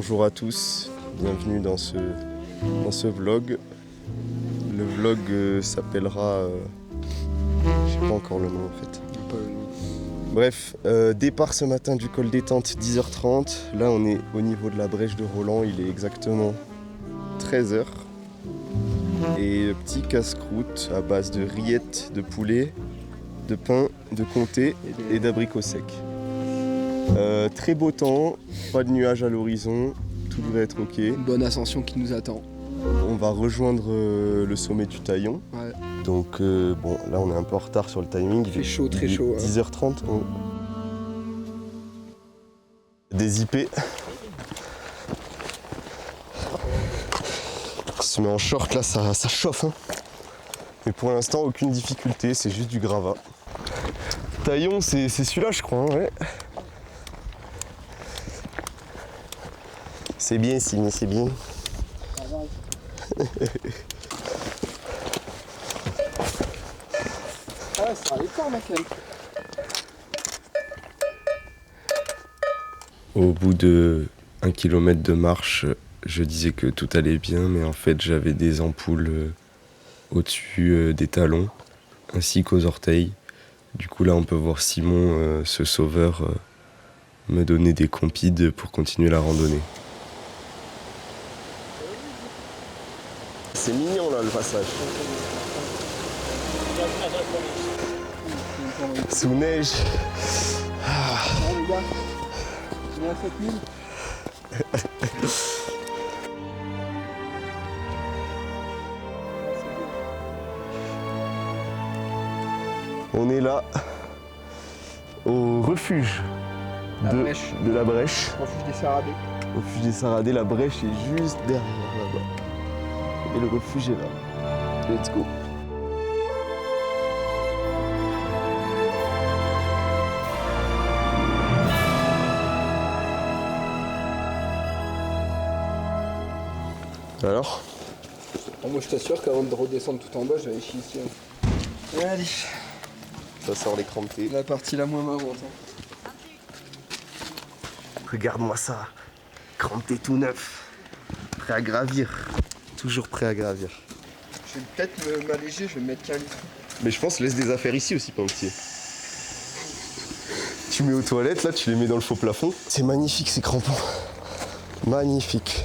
Bonjour à tous, bienvenue dans ce vlog. Le vlog s'appellera... je sais pas encore le nom en fait. Bref, départ ce matin du col des Tentes 10h30. Là on est au niveau de la brèche de Roland, il est exactement 13h. Et petit casse-croûte à base de rillettes de poulet, de pain, de comté et d'abricots secs. Très beau temps, pas de nuages à l'horizon, tout devrait être ok. Une bonne ascension qui nous attend. On va rejoindre le sommet du Taillon. Ouais. Donc bon, là on est un peu en retard sur le timing. Il fait chaud, très chaud. 10h30. Des IP. On se met en short là, ça chauffe. Hein. Mais pour l'instant, aucune difficulté, c'est juste du gravat. Taillon, c'est celui-là je crois, hein, ouais. C'est bien signé, c'est bien. Ah, ça allait pas, ma femme. Au bout de 1 km de marche, je disais que tout allait bien, mais en fait j'avais des ampoules au-dessus des talons, ainsi qu'aux orteils. Du coup là on peut voir Simon, ce sauveur, me donner des compides pour continuer la randonnée. C'est mignon là le passage. Sous neige. Les gars, on est à 7000. On est là au refuge de la Brèche. Refuge des Saradés. Refuge des Saradés, la Brèche est juste derrière là-bas. Et le refuge est là. Let's go. Alors? Bon, moi je t'assure qu'avant de redescendre tout en bas, j'avais chié ici. Hein. Allez, Ça sort les crampés. la partie la moins marrante. Hein. Regarde-moi ça. Crampé tout neuf. Prêt à gravir. Toujours prêt à gravir. Je vais peut-être m'alléger, je vais me mettre qu'un litre. Mais je pense laisse des affaires ici aussi, Pantier. Tu mets aux toilettes, là, tu les mets dans le faux plafond. C'est magnifique ces crampons. Magnifique.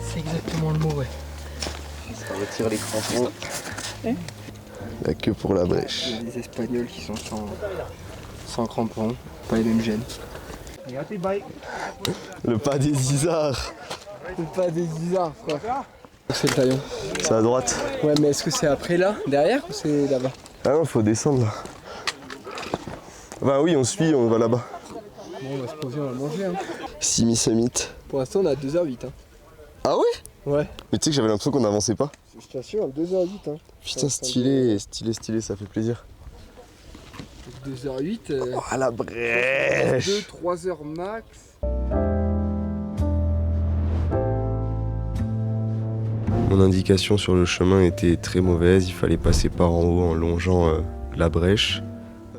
C'est exactement le mot, ouais. Ça retire les crampons. La queue pour la brèche. Il y a des Espagnols qui sont sans crampons, pas les mêmes gènes. Le pas des isards. C'est pas des isards, frère. C'est le Taillon. C'est à droite. Ouais, mais est-ce que c'est après là, derrière, ou c'est là-bas? Ah non, faut descendre là. Bah oui, on suit, on va là-bas. Bon, on va se poser, on va manger. Hein. Simi Summit. Pour l'instant, on est à 2h08. Hein. Ah ouais? Ouais. Mais tu sais que j'avais l'impression qu'on n'avançait pas. Je t'assure, 2h08. Hein. Putain, stylé, stylé, ça fait plaisir. 2h08. Oh la brèche! 2-3 heures max. Mon indication sur le chemin était très mauvaise, il fallait passer par en haut en longeant la brèche.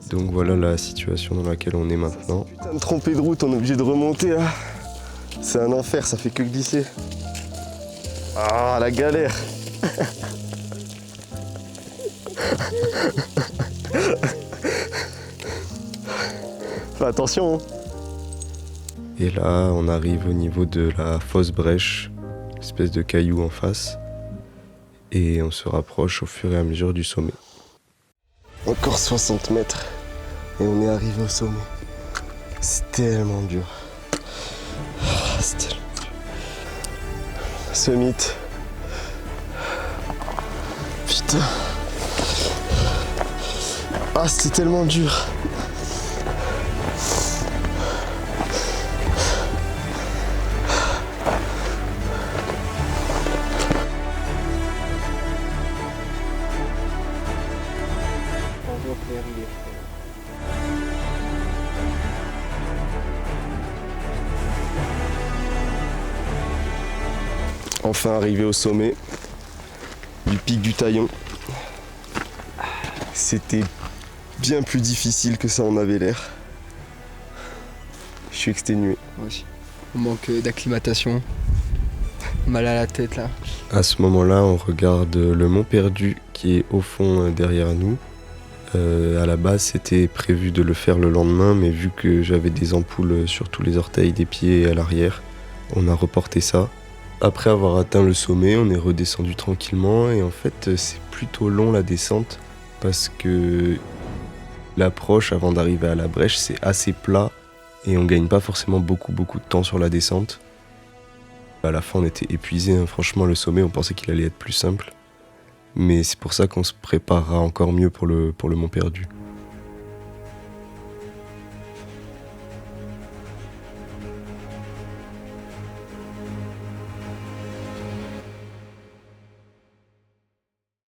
Donc voilà la situation dans laquelle on est maintenant. Putain de trompé de route, on est obligé de remonter là. C'est un enfer, ça fait que glisser. Ah la galère! Fais attention! Hein. Et là, on arrive au niveau de la fausse brèche, espèce de caillou en face. Et on se rapproche au fur et à mesure du sommet. Encore 60 mètres et on est arrivé au sommet. C'est tellement dur. C'est tellement dur. Summit. Putain. Ah, c'était tellement dur. Enfin arrivé au sommet du pic du Taillon. c'était bien plus difficile que ça en avait l'air. Je suis exténué. Moi aussi. On manque d'acclimatation. Mal à la tête là. À ce moment-là, on regarde le Mont Perdu qui est au fond derrière nous. À la base, c'était prévu de le faire le lendemain, mais vu que j'avais des ampoules sur tous les orteils des pieds et à l'arrière, on a reporté ça. Après avoir atteint le sommet, on est redescendu tranquillement et en fait, c'est plutôt long la descente parce que l'approche avant d'arriver à la brèche, c'est assez plat et on gagne pas forcément beaucoup de temps sur la descente. À la fin, on était épuisés, hein. Franchement, le sommet, on pensait qu'il allait être plus simple. Mais c'est pour ça qu'on se préparera encore mieux pour le Mont Perdu.